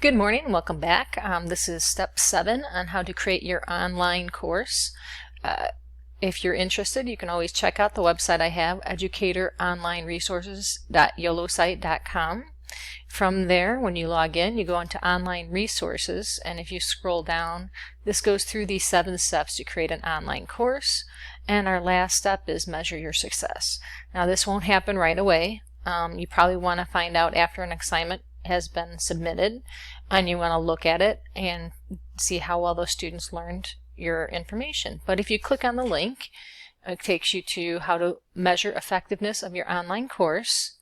Good morning, welcome back. This is step 7 on how to create your online course. If you're interested, you can always check out the website I have, educatoronlineresources.yolosite.com. From there, when you log in, you go into online resources, and if you scroll down, this goes through these 7 steps to create an online course. And our last step is measure your success. Now, this won't happen right away. You probably want to find out after an assignment has been submitted, and you want to look at it and see how well those students learned your information. But if you click on the link, it takes you to how to measure effectiveness of your online course,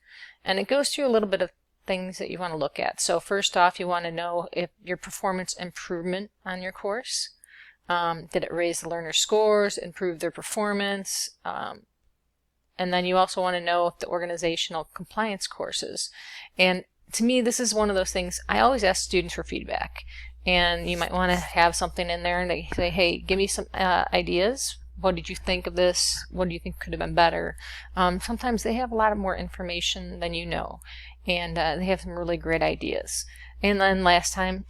and it goes through a little bit of things that you want to look at. So first off, you want to know if your performance improvement on your course. Did it raise the learner scores, improve their performance? And then you also want to know if the organizational compliance courses. And to me, this is one of those things, I always ask students for feedback. And you might want to have something in there and they say, hey, give me some ideas. What did you think of this? What do you think could have been better? Sometimes they have a lot of more information than you know. And they have some really great ideas. And then last you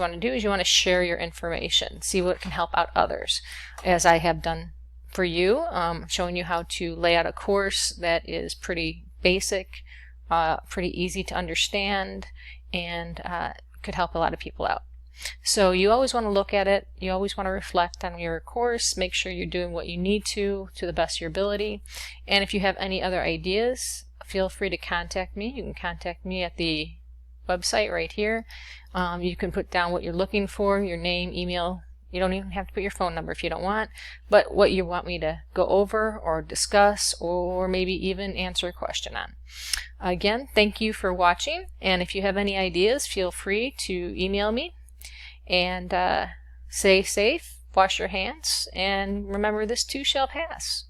want to do is you want to share your information. See what can help out others. As I have done for you, showing you how to lay out a course that is pretty basic, pretty easy to understand, and could help a lot of people out. So you always want to look at it, you always want to reflect on your course, make sure you're doing what you need to the best of your ability, and if you have any other ideas, feel free to contact me. You can contact me at the website right here. You can put down what you're looking for, your name, email. You don't even have to put your phone number if you don't want, but what you want me to go over or discuss or maybe even answer a question on. Again, thank you for watching, and if you have any ideas, feel free to email me. And stay safe, wash your hands, and remember, this too shall pass.